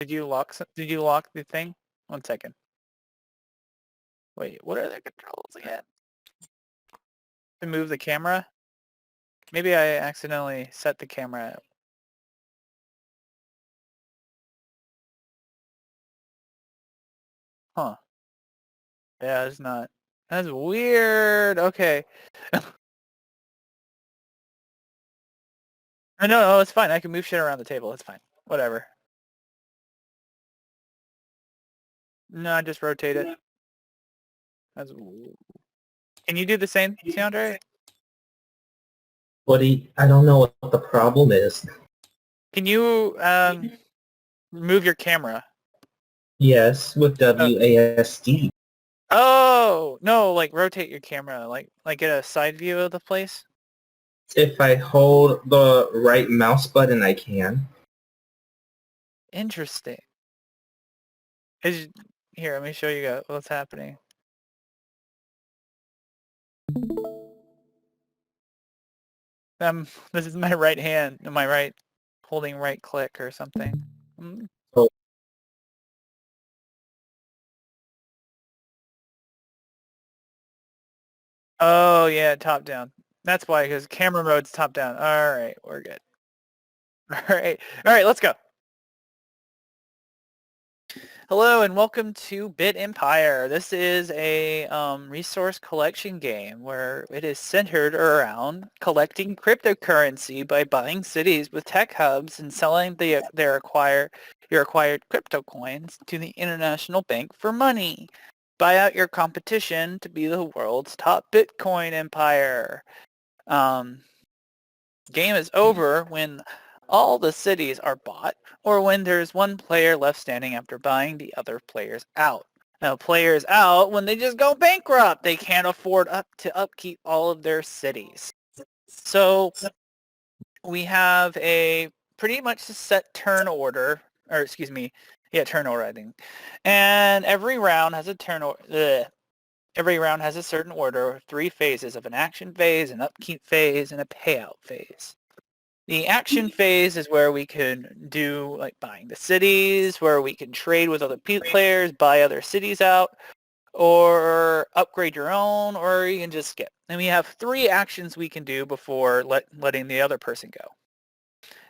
Did you lock the thing? 1 second. Wait, what are the controls again? To move the camera? Maybe I accidentally set the camera. Huh. Yeah, it's not. That's weird. Okay. No, it's fine. I can move shit around the table. It's fine. Whatever. No, I just rotate it. That's... Can you do the same, Andre? I don't know what the problem is. Can you move your camera? Yes, with WASD. Oh, no, like rotate your camera, like get a side view of the place. If I hold the right mouse button, I can. Interesting. Here, let me show you what's happening. This is my right hand, my right, holding right click or something. Oh. Oh yeah, top down. That's why, because camera mode's top down. All right, we're good. All right, let's go. Hello and welcome to Bit Empire. This is a resource collection game where it is centered around collecting cryptocurrency by buying cities with tech hubs and selling your acquired crypto coins to the International Bank for money. Buy out your competition to be the world's top Bitcoin empire. Game is over when all the cities are bought or when there's one player left standing after buying the other players out. Now, players out when they just go bankrupt. They can't afford to upkeep all of their cities. So we have a pretty much a set turn order, or excuse me, turn order, I think. And every round has a Every round has a certain order, 3 phases of an action phase, an upkeep phase, and a payout phase. The action phase is where we can do like buying the cities, where we can trade with other players, buy other cities out, or upgrade your own, or you can just skip. And we have 3 actions we can do before letting the other person go.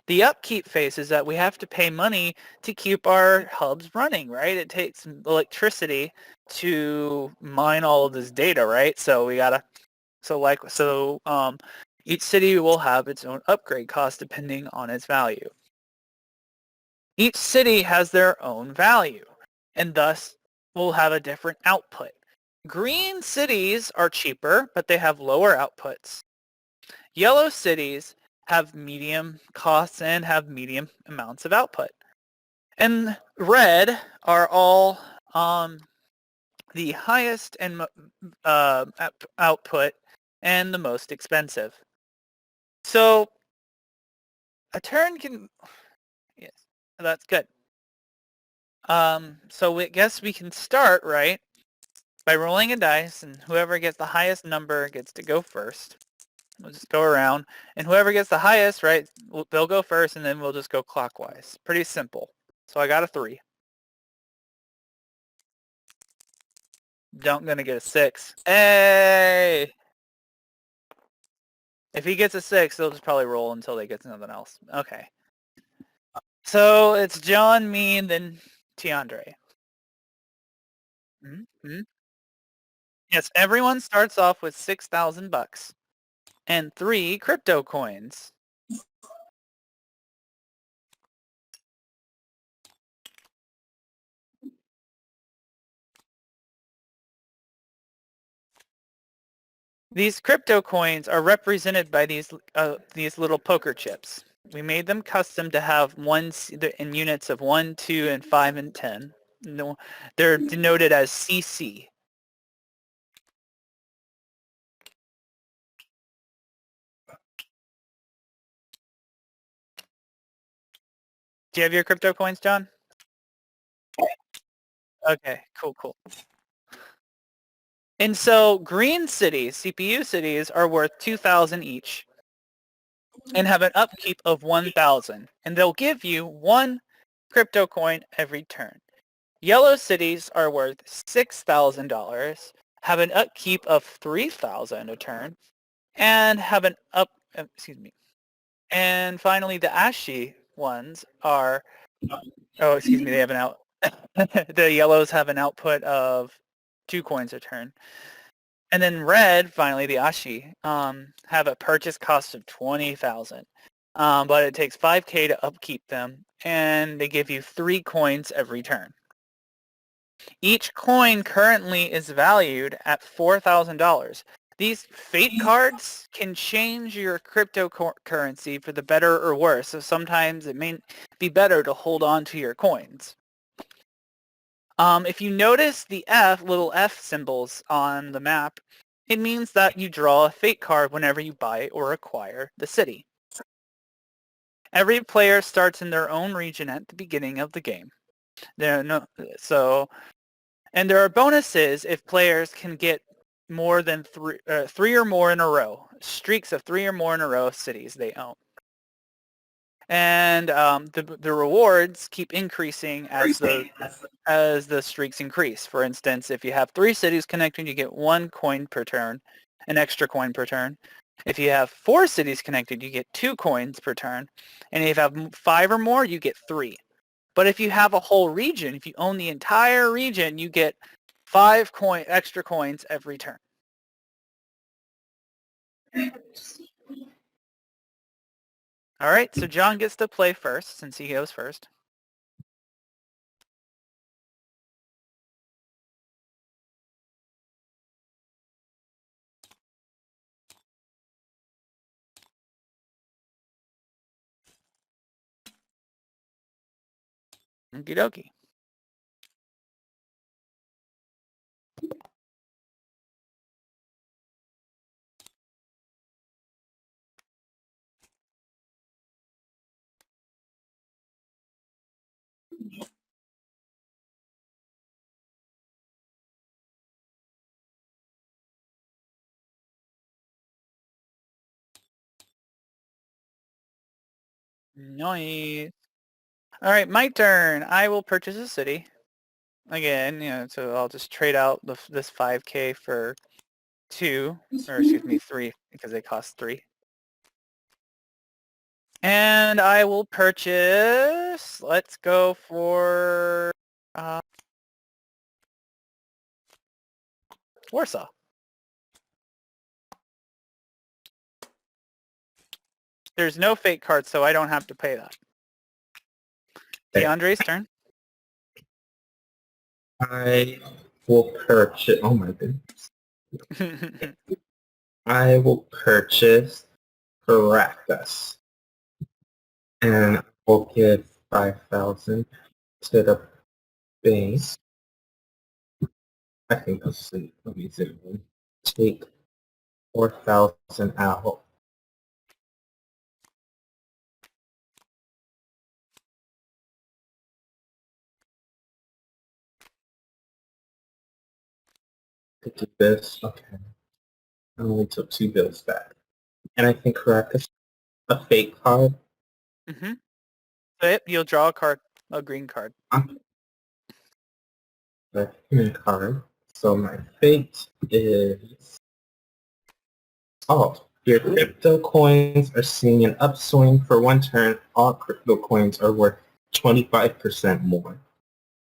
The upkeep phase is that we have to pay money to keep our hubs running, right? It takes electricity to mine all of this data, right? So we gotta, each city will have its own upgrade cost depending on its value. Each city has their own value, and thus will have a different output. Green cities are cheaper, but they have lower outputs. Yellow cities have medium costs and have medium amounts of output. And red are all the highest and output and the most expensive. So a turn can, yes, that's good. So I guess we can start, right, by rolling a dice, and whoever gets the highest number gets to go first. We'll just go around, and whoever gets the highest, right, they'll go first, and then we'll just go clockwise. Pretty simple. So I got a 3. Gonna get a 6. Hey! If he gets a 6, they'll just probably roll until they get something else. Okay. So it's John, me, and then Tiandre. Mm-hmm. Yes, everyone starts off with $6,000 and 3 crypto coins. These crypto coins are represented by these little poker chips. We made them custom to have in units of 1, 2, and 5, and 10. No, they're denoted as CC. Do you have your crypto coins, John? Okay, cool. And so green cities, CPU cities, are worth 2,000 each and have an upkeep of 1,000. And they'll give you 1 crypto coin every turn. Yellow cities are worth $6,000, have an upkeep of 3,000 a turn, and have an and finally the ashy ones are, they have an out, the yellows have an output of 2 coins a turn. And then red, finally the ashi, have a purchase cost of 20,000. But it takes 5k to upkeep them, and they give you 3 coins every turn. Each coin currently is valued at $4,000. These fate cards can change your cryptocurrency for the better or worse, so sometimes it may be better to hold on to your coins. If you notice the little F symbols on the map, it means that you draw a fate card whenever you buy or acquire the city. Every player starts in their own region at the beginning of the game. And there are bonuses if players can get more than three or more in a row, streaks of 3 or more in a row of cities they own. And the rewards keep increasing as the streaks increase. For instance, if you have 3 cities connected, you get 1 coin per turn, an extra coin per turn. If you have 4 cities connected, you get 2 coins per turn. And if you have 5 or more, you get 3. But if you have a whole region, if you own the entire region, you get 5 extra coins every turn. All right, so John gets to play first since he goes first. Okie dokie. Nice. All right, my turn. I will purchase a city. Again, so I'll just trade out this 5k for 2, or excuse me, 3, because they cost 3. And I will purchase, let's go for Warsaw. There's no fate card, so I don't have to pay that. DeAndre's turn. I will purchase. Oh my goodness. I will purchase Caracas, and we'll give 5,000 to the base. I think I'll see. Let me zoom in. Take 4,000 out. To do this. Okay. I only took 2 bills back. And I think Caracas a fake card. Mm-hmm. So yep, you'll draw a card, a green card. The green card. So my fate is... Oh, your crypto coins are seeing an upswing for 1 turn. All crypto coins are worth 25% more.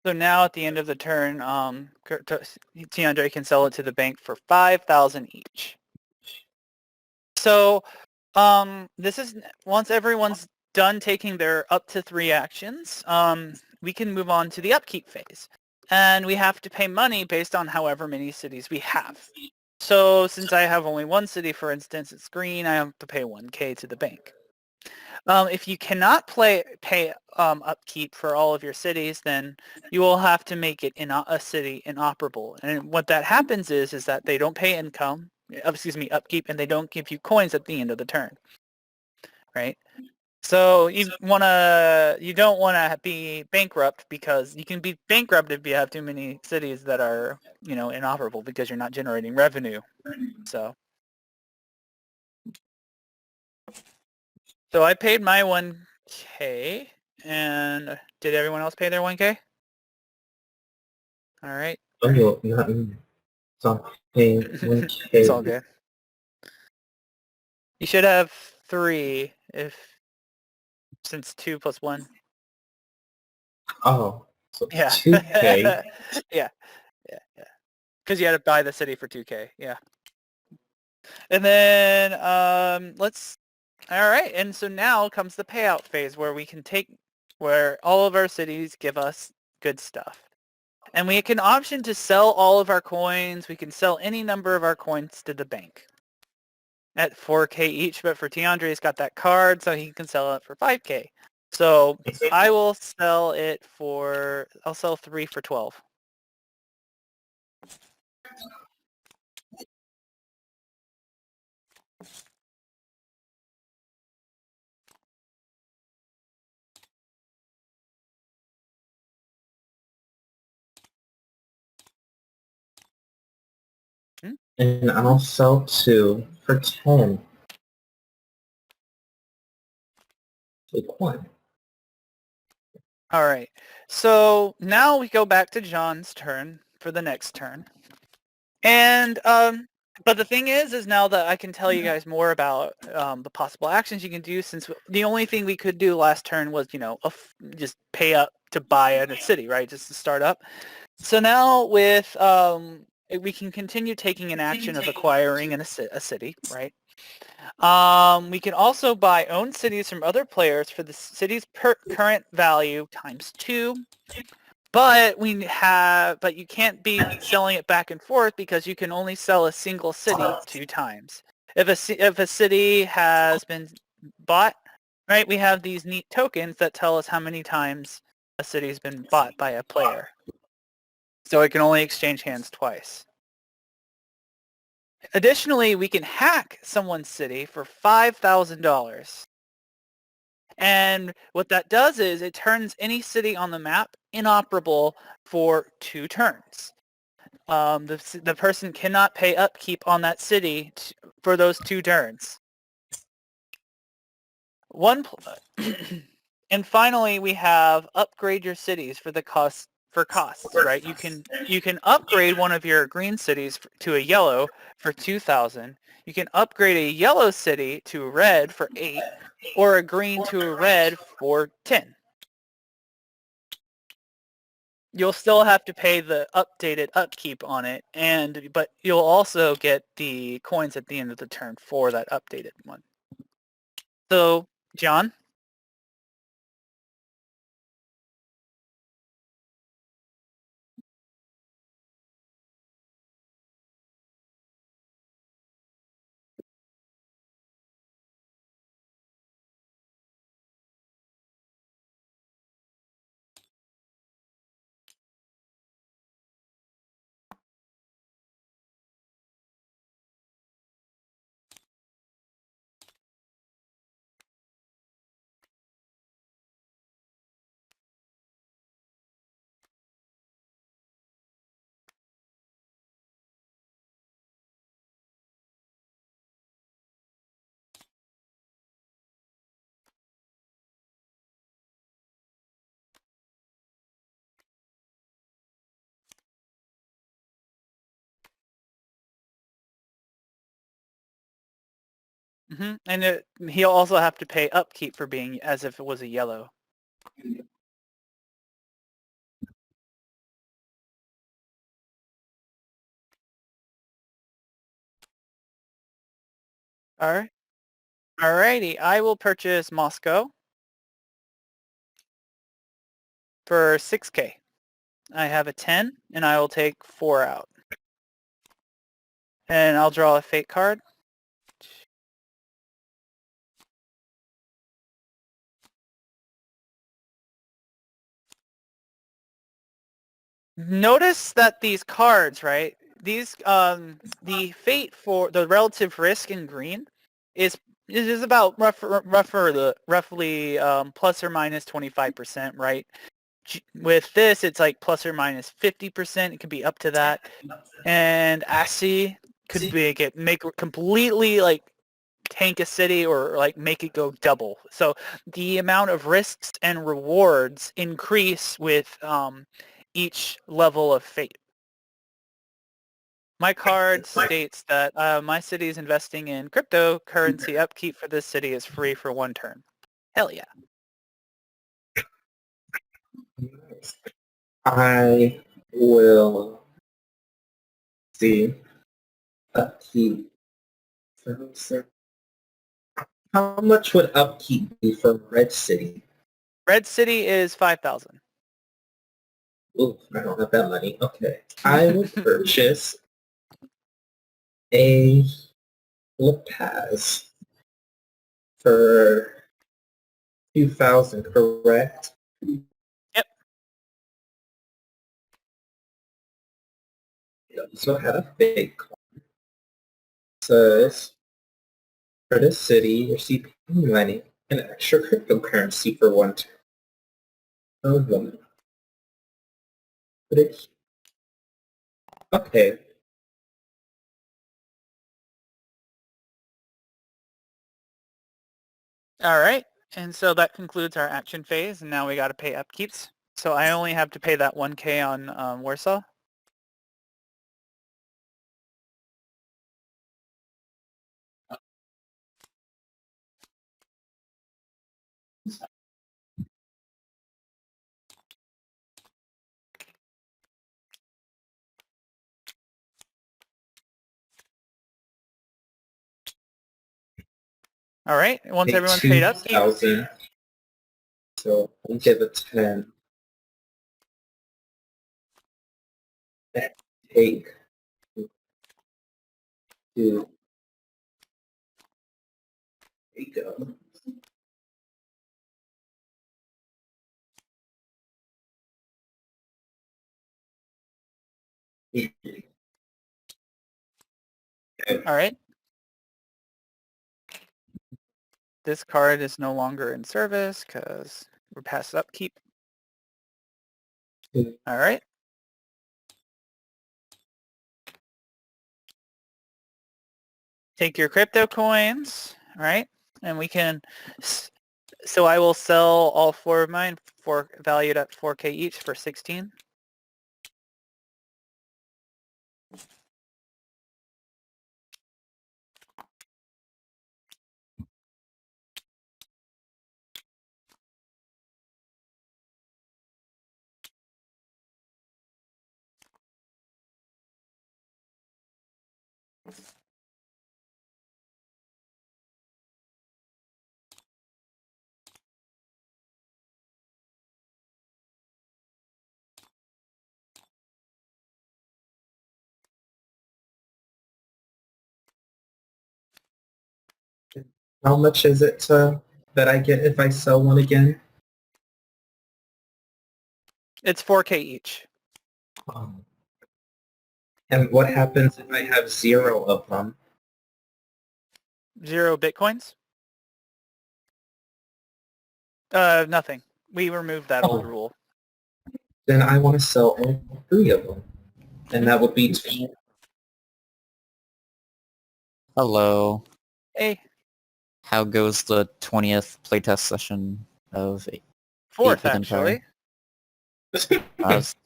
So now at the end of the turn, DeAndre can sell it to the bank for 5,000 each. So this is once everyone's done taking their up to 3 actions, we can move on to the upkeep phase. And we have to pay money based on however many cities we have. So since I have only 1 city, for instance, it's green, I have to pay 1k to the bank. If you cannot pay upkeep for all of your cities, then you will have to make it a city inoperable. And what that happens is that they don't pay upkeep, and they don't give you coins at the end of the turn, right? So you don't wanna be bankrupt, because you can be bankrupt if you have too many cities that are inoperable because you're not generating revenue. So I paid my 1k, And did everyone else pay their 1K? All right. Oh, no, not me. So I'm paying 1K. It's all good. You should have 3 since 2 plus 1. Oh, so Yeah. 2K. Yeah. Because you had to buy the city for 2K. Yeah. And then all right. And so now comes the payout phase where all of our cities give us good stuff. And we can option to sell all of our coins. We can sell any number of our coins to the bank at 4K each. But for Tiandre's got that card, so he can sell it for 5K. So I will sell I'll sell 3 for 12. And I'll sell 2 for 10. Take 1. All right. So now we go back to John's turn for the next turn. And but the thing is now that I can tell you guys more about the possible actions you can do, since the only thing we could do last turn was, just pay up to buy a city, right? Just to start up. So now with we can continue taking an action of acquiring a city, right? We can also buy own cities from other players for the city's current value times 2. But you can't be selling it back and forth because you can only sell a single city 2 times. If a city has been bought, right, we have these neat tokens that tell us how many times a city's been bought by a player. So it can only exchange hands twice. Additionally, we can hack someone's city for $5,000. And what that does is it turns any city on the map inoperable for 2 turns. The person cannot pay upkeep on that city for those 2 turns. And finally, we have upgrade your cities for costs, right? You can upgrade one of your green cities to a yellow for 2,000. You can upgrade a yellow city to a red for 8, or a green to a red for 10. You'll still have to pay the updated upkeep on it, but you'll also get the coins at the end of the turn for that updated one. So, John? Mm-hmm. And he'll also have to pay upkeep for being as if it was a yellow. All right. Alrighty, I will purchase Moscow for 6K. I have a 10, and I will take 4 out. And I'll draw a fate card. Notice that these cards, right? These the fate for the relative risk in green is about roughly plus or minus 25%, right? With this, it's like plus or minus 50%. It could be up to that. And ASCII could make completely like tank a city or like make it go double. So the amount of risks and rewards increase with each level of fate. My card states that my city is investing in cryptocurrency. Upkeep for this city is free for 1 turn. Hell yeah. I will see upkeep. How much would upkeep be for Red City? Red City is 5,000. Ooh, I don't have that money. Okay. I will purchase a La Paz for 2,000, correct? Yep. So I had a fake card. Says for this city, receive money and extra cryptocurrency for 1 turn. Oh woman. But it's okay. All right. And so that concludes our action phase. And now we got to pay upkeeps. So I only have to pay that 1K on Warsaw. All right. Once Pay everyone's paid upkeep, 2,000. So I'll give it 10. Take 2. There you go. all right. This card is no longer in service because we're past upkeep. All right. Take your crypto coins. All right. And we can, so I will sell all 4 of mine for valued at 4K each for 16. How much is it that I get if I sell one again? It's 4K each. Um, and what happens if I have 0 of them? 0 Bitcoins. Nothing. We removed that old Oh, rule. then I want to sell all 3 of them. And that would be Hello. Hey, How goes the 20th playtest session of 4th Age of Empire? actually.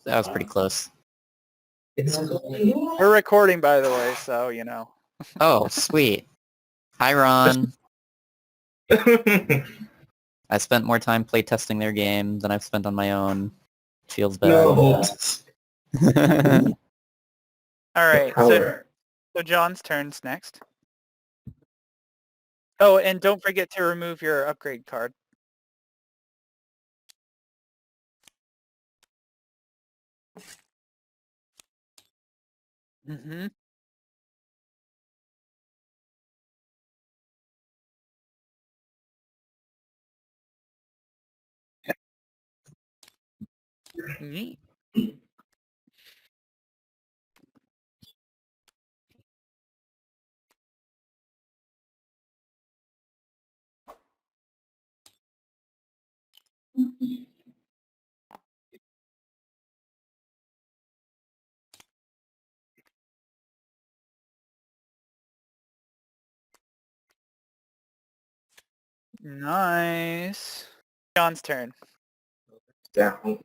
That was pretty close. it's We're recording, by the way, so you know. Oh, sweet. Hi, Ron. I spent more time playtesting their game than I've spent on my own. Feels bad. no. All right, so John's turn's next. Oh, and don't forget to remove your upgrade card. Mm-hmm. Neat. Nice. John's turn. Down.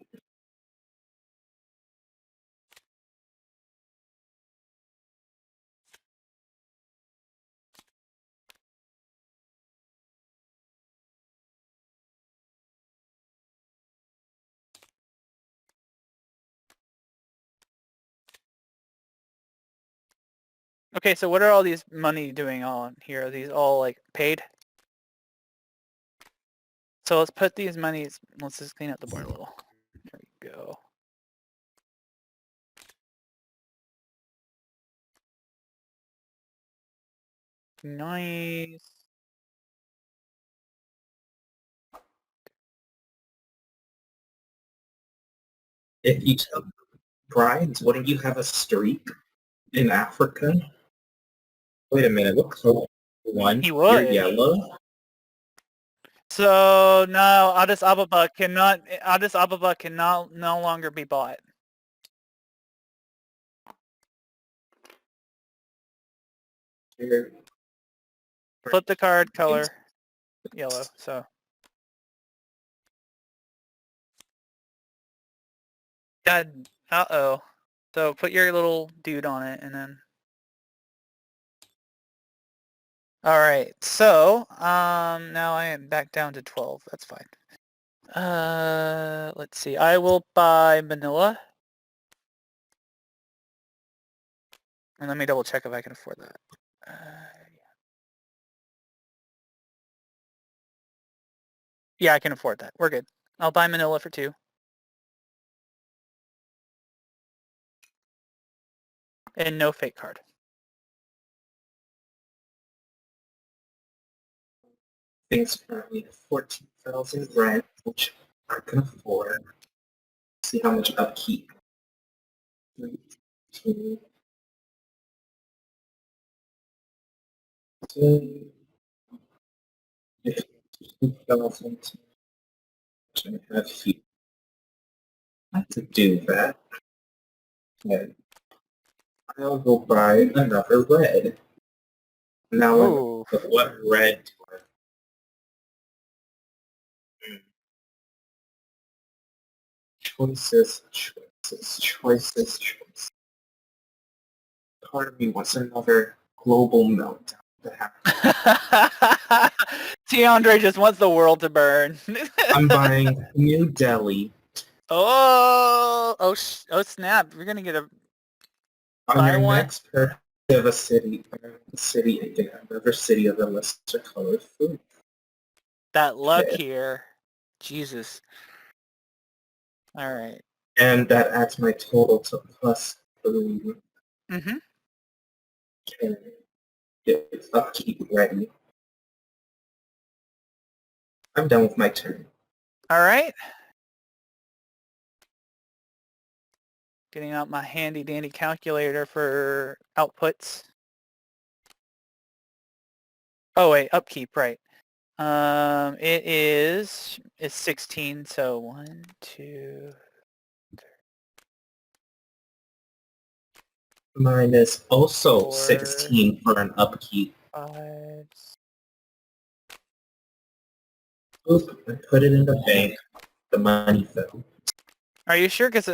Okay, so what are all these money doing on here? Are these all like paid? So let's put these monies, let's just clean up the board a little. There we go. Nice. If you took bribes, wouldn't you have a streak in Africa? Wait a minute, what color? One, He you're would. yellow? So no, Addis Ababa cannot no longer be bought. You're Flip the card color yellow. So God, uh-oh. So put your little dude on it and then. All right. So now I am back down to 12. That's fine. Let's see. I will buy Manila. And let me double check if I can afford that. Yeah, I can afford that. We're good. I'll buy Manila for 2. And no fake card. things currently 14,000 rent, which I can afford. See how much upkeep. 13, 15,000. Which I have here. I have to do that. And I'll go buy another red. Now, Ooh. what red do I? Choices. Part of me wants another global meltdown to happen. Tiandre just wants the world to burn. I'm buying New Delhi. Oh snap. We're going to get a On buy your one. next purchase of a city, and get another city of a lesser color food. That luck Okay. here. Jesus. All right. And that adds my total to plus 3. Mm-hmm. Okay. Get upkeep ready. I'm done with my turn. All right. Getting out my handy dandy calculator for outputs. Oh wait, upkeep, right. It's 16, so 1, 2, Mine is also 4, 16 for an upkeep. 5. Oop, I put it in the bank. The money fell. Are you sure? Because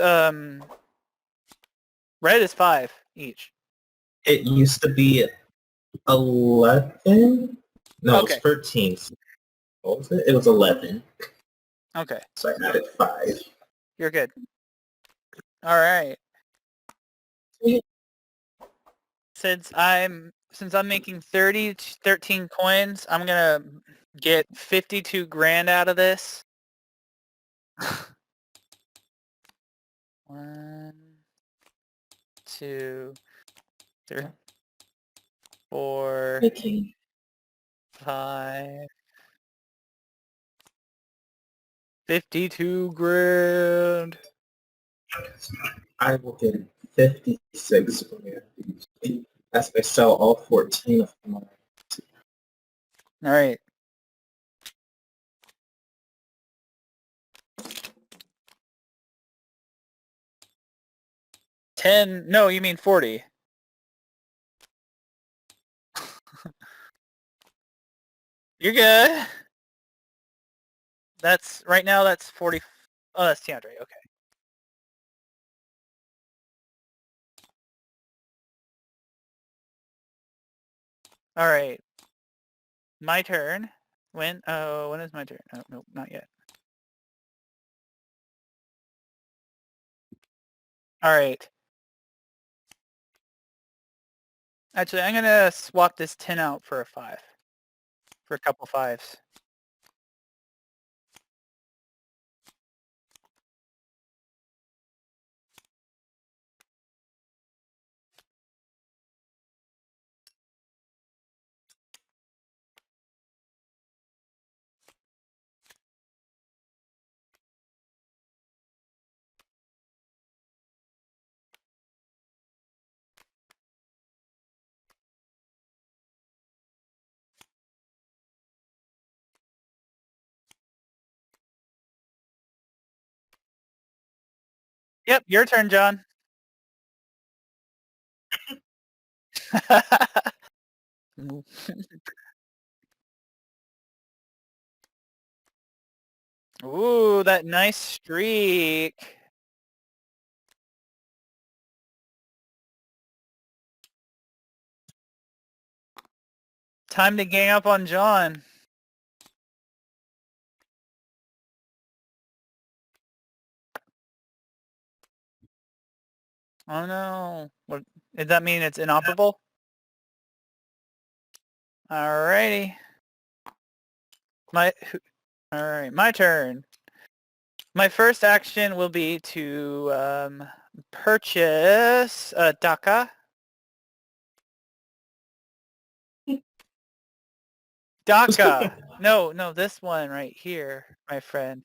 red is 5 each. It used to be 11? No, Okay. it's 13. What was it? It was 11. Okay. So I added 5. You're good. All right. Since I'm making 13 coins, I'm gonna get 52 grand out of this. 1, 2, 3, 4, Making 5. 52 grand. I will get 56 grand as I sell all 14 of them. All right. No, you mean 40. You're good. That's right now. That's 40. Oh, that's Tiandre. Okay. All right. My turn. When? Oh, when is my turn? Oh, nope, not yet. All right. Actually, I'm gonna swap this 10 out for a 5. For a couple 5s. Yep, your turn, John. Ooh, that nice streak. Time to gang up on John. Oh no. What does that mean? It's inoperable? Alrighty. Alright, my turn. My first action will be to purchase a DACA. DACA! No, this one right here, my friend.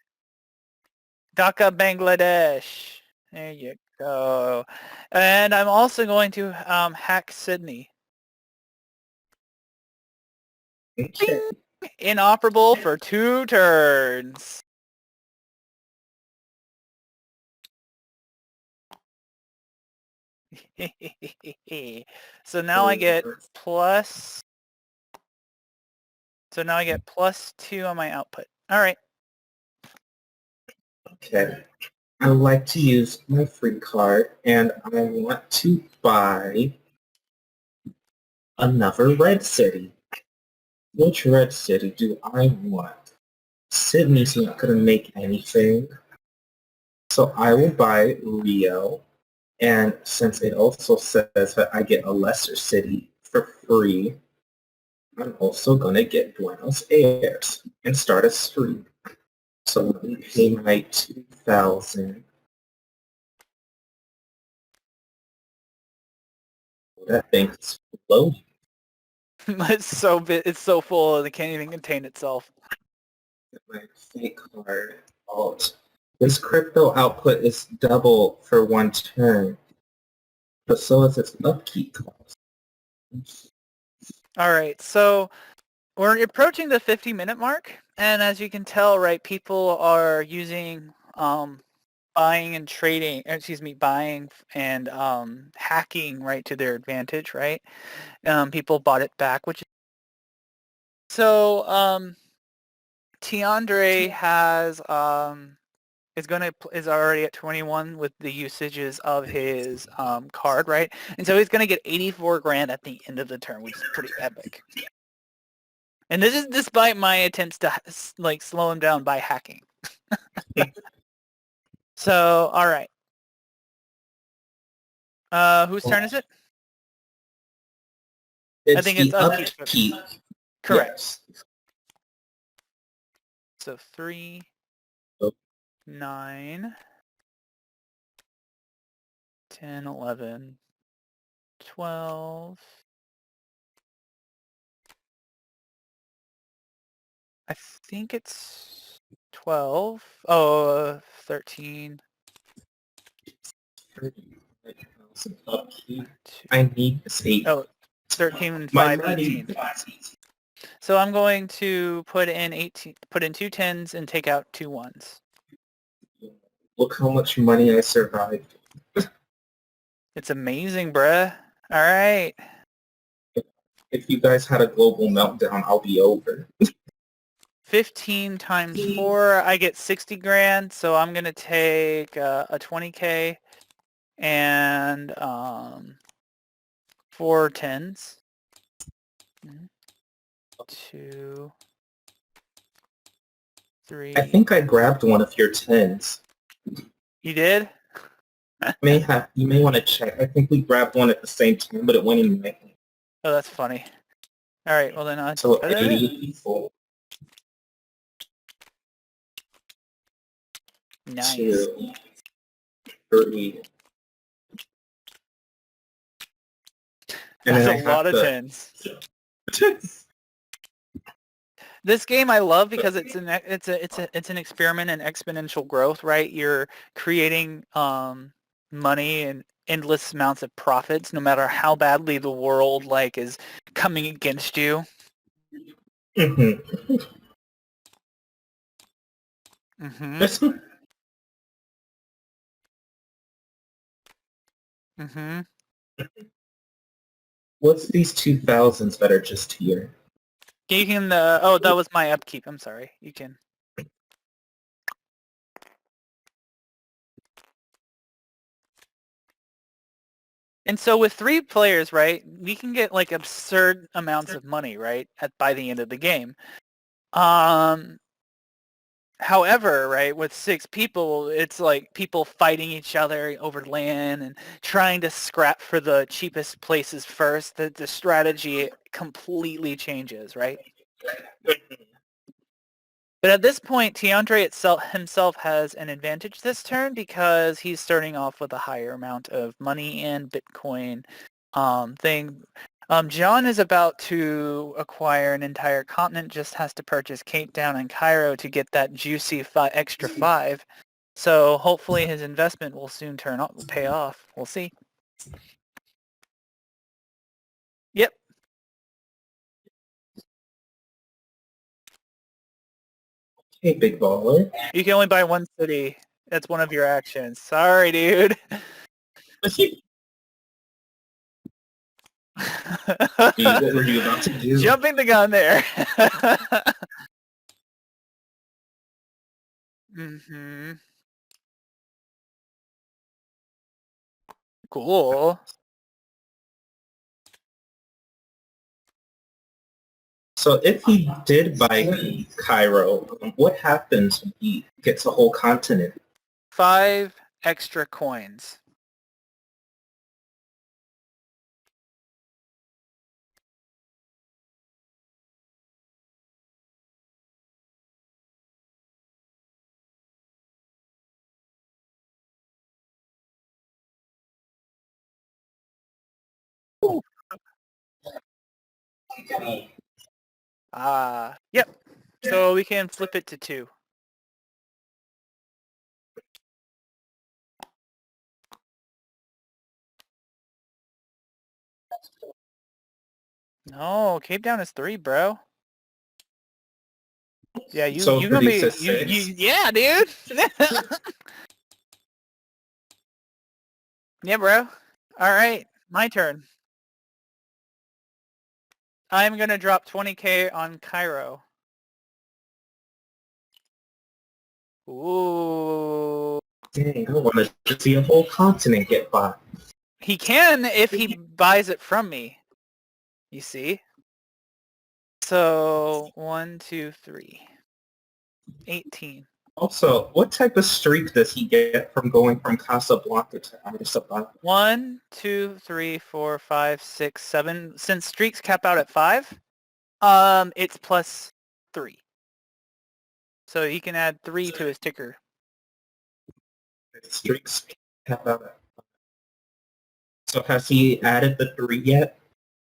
Dhaka, Bangladesh. There you go. And I'm also going to hack Sydney. Okay. Inoperable for 2 turns. So now I get plus... So now I get +2 on my output. All right. Okay. I would like to use my free card, and I want to buy another red city. Which red city do I want? Sydney's not going to make anything, so I will buy Rio. And since it also says that I get a lesser city for free, I'm also going to get Buenos Aires and start a streak. So let me pay my 2,000. That thing's loading. It's so full it can't even contain itself. My fake card alt. This crypto output is double for 1 turn, but so is its upkeep cost. All right, so we're approaching the 50-minute mark, and as you can tell, right, people are using buying and trading, buying and hacking, right, to their advantage, right? People bought it back, which so Tiandre is already at 21 with the usages of his card, right? And so he's gonna get 84 grand at the end of the turn, which is pretty epic. And this is despite my attempts to like slow him down by hacking. So, all right. Whose turn is it? It's I think it's upkeep. Correct. Yes. So 3, Oh. 9, 10, 11, 12. I think it's 12. Oh, 13. Upkeep. 2. I need this 8. Oh, 13 and My 5, money. 18. So I'm going to put in 2 10s and take out 2 1s. Look how much money I survived. It's amazing, bruh. All right. If you guys had a global meltdown, I'll be over. 15 times 4, I get 60 grand. So I'm going to take a 20K and 4 tens. 2, 3. I think I grabbed one of your 10s. You did? You may want to check. I think we grabbed one at the same time, but it went in my hand. Oh, that's funny. All right, well then I'll So put it in. 84. Nice. 2, 3. And That's then a lot of tens. This game I love because it's an experiment in exponential growth, right? You're creating money and endless amounts of profits, no matter how badly the world is coming against you. Mm-hmm. Mm-hmm. Mm-hmm. What's these 2000s that are just here? You can. Oh, that was my upkeep. I'm sorry. You can. And so with 3 players, right, we can get absurd amounts of money, right, by the end of the game. However, right, with 6 people, it's people fighting each other over land and trying to scrap for the cheapest places first. The strategy completely changes, right? But at this point, Tiandre himself has an advantage this turn because he's starting off with a higher amount of money and Bitcoin thing. John is about to acquire an entire continent, just has to purchase Cape Town and Cairo to get that juicy extra 5. So hopefully his investment will soon pay off. We'll see. Yep. Hey, big baller. You can only buy 1 city. That's one of your actions. Sorry, dude. What were you about to do? Jumping the gun there. Mm-hmm. Cool. So if he did buy Cairo, what happens when he gets a whole continent? 5 extra coins. Yep. So we can flip it to 2. No, Cape Town is 3, bro. Yeah, you So you gonna be produces you, 6. yeah, dude. Yeah, bro. All right, my turn. I'm gonna drop 20K on Cairo. Ooh. Dang, I want to see a whole continent get bought. He can if he buys it from me. You see? So 1, 2, 3. 18. Also, what type of streak does he get from going from Casablanca to Addis Ababa? 1, 2, 3, 4, 5, 6, 7. Since streaks cap out at 5, it's plus 3. So he can add 3 to his ticker. Streaks have a... So has he added the 3 yet?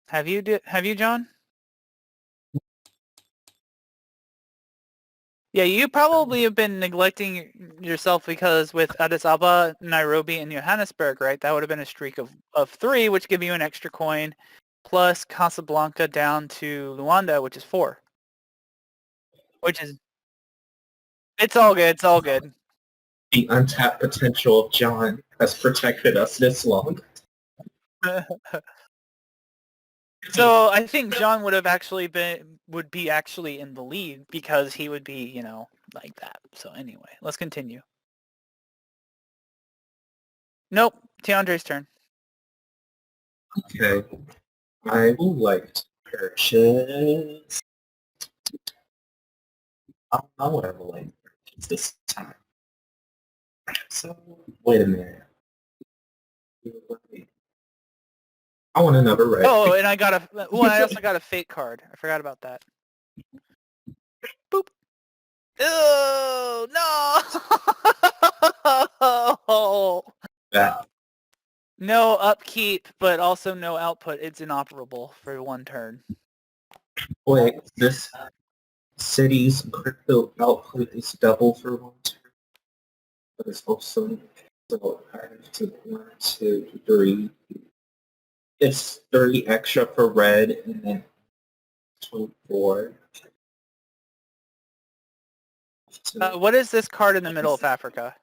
Have you, John? Yeah, you probably have been neglecting yourself because with Addis Ababa, Nairobi, and Johannesburg, right? That would have been a streak of 3, which give you an extra coin, plus Casablanca down to Luanda, which is 4. Which is... It's all good. It's all good. The untapped potential of John has protected us this long. So I think John would be actually in the lead because he would be, like that. So anyway, let's continue. Nope, Tiandre's turn. Okay. I would like to purchase... I don't know what I would like to purchase this time. So, wait a minute. I want another red. Oh, and I also got a fake card. I forgot about that. Boop. Oh, no! That. No upkeep, but also no output. It's inoperable for one turn. Wait, this city's crypto output is double for one turn. But it's also... So I have to 1, 2, 3. It's 30 extra for red and then 24. What is this card in the middle of Africa?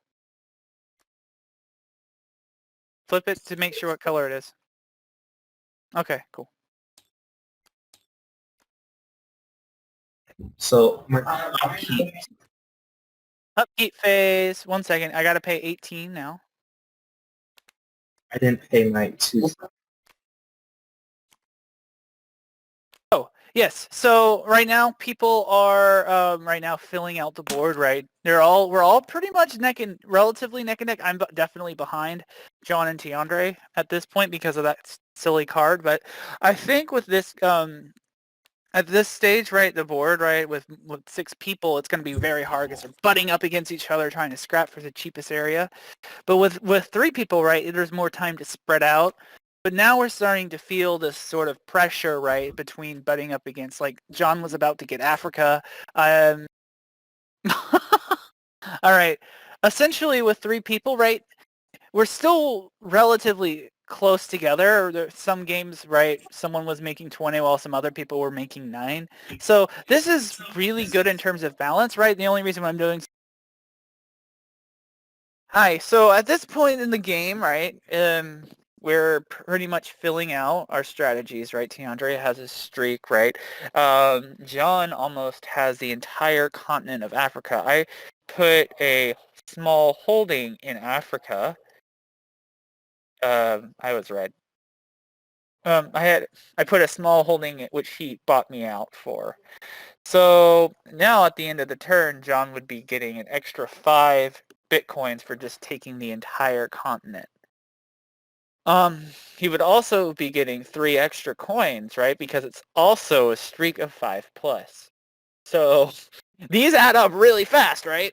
Flip it to make sure what color it is. Okay, cool. So my upkeep. Upkeep phase. 1 second. I gotta pay 18 now. I didn't pay my 2. Oh, yes. So right now people are right now filling out the board, right? We're all pretty much relatively neck and neck. I'm definitely behind John and Tiandre at this point because of that silly card, but I think with this at this stage, right, the board, right, with 6 people, it's going to be very hard because they're butting up against each other trying to scrap for the cheapest area. But with 3 people, right, there's more time to spread out. But now we're starting to feel this sort of pressure, right, between butting up against, like, John was about to get Africa. All right. Essentially, with 3 people, right, we're still relatively close together. There's some games, right, someone was making 20 while some other people were making 9. So this is really good in terms of balance, right? The only reason why I'm doing... Hi, so at this point in the game, right, we're pretty much filling out our strategies, right? Tiandre has a streak, right? John almost has the entire continent of Africa. I put a small holding in Africa. I was red. I put a small holding which he bought me out for. So now at the end of the turn, John would be getting an extra 5 Bitcoins for just taking the entire continent. He would also be getting 3 extra coins, right? Because it's also a streak of 5 plus. So these add up really fast, right?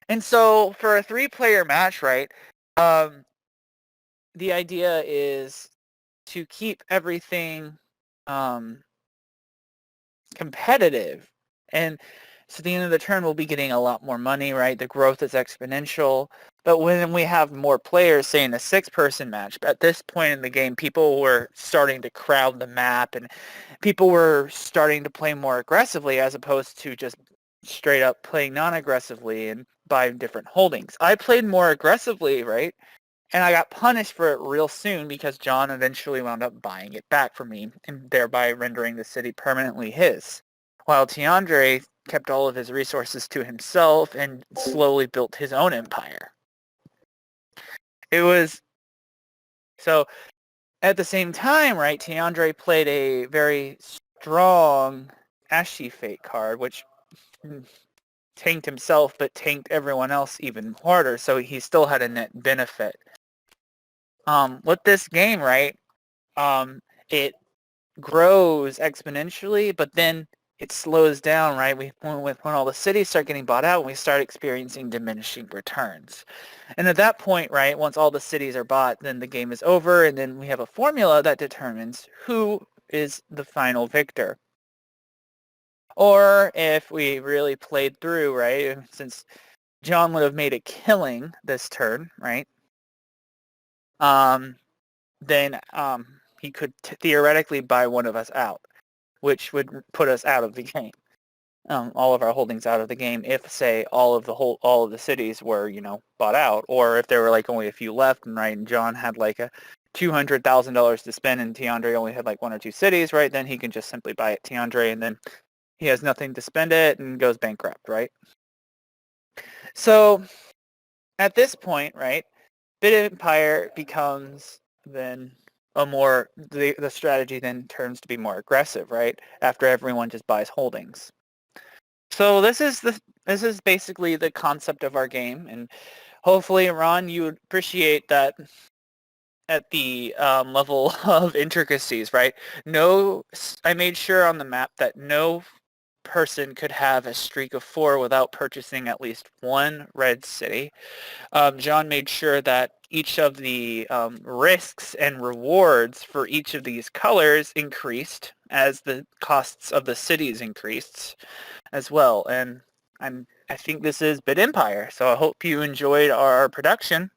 And so for a 3-player match, right, the idea is to keep everything competitive. And so at the end of the turn, we'll be getting a lot more money, right? The growth is exponential. But when we have more players, say in a 6-person match, at this point in the game, people were starting to crowd the map and people were starting to play more aggressively as opposed to just straight up playing non-aggressively and buying different holdings. I played more aggressively, right? And I got punished for it real soon because John eventually wound up buying it back from me and thereby rendering the city permanently his. While Tiandre kept all of his resources to himself and slowly built his own empire. It was... So at the same time, right, Tiandre played a very strong Ashy Fate card, which tanked himself but tanked everyone else even harder, so he still had a net benefit. With this game, right, it grows exponentially, but then it slows down, right? When all the cities start getting bought out, we start experiencing diminishing returns. And at that point, right, once all the cities are bought, then the game is over, and then we have a formula that determines who is the final victor. Or if we really played through, right, since John would have made a killing this turn, right, then he could theoretically buy one of us out, which would put us out of the game, all of our holdings out of the game. If, say, all of the cities were, bought out, or if there were like only a few left, and right, and John had like a $200,000 to spend and Tiandre only had like 1 or 2 cities, right? Then he can just simply buy it Tiandre and then he has nothing to spend it and goes bankrupt, right? So at this point, right, Bit Empire becomes then the strategy then turns to be more aggressive, right? After everyone just buys holdings. So this is basically the concept of our game, and hopefully, Ron, you would appreciate that at the level of intricacies, right? I made sure on the map that no person could have a streak of 4 without purchasing at least one red city. John made sure that each of the risks and rewards for each of these colors increased as the costs of the cities increased as well. And I think this is Bit Empire, so I hope you enjoyed our production.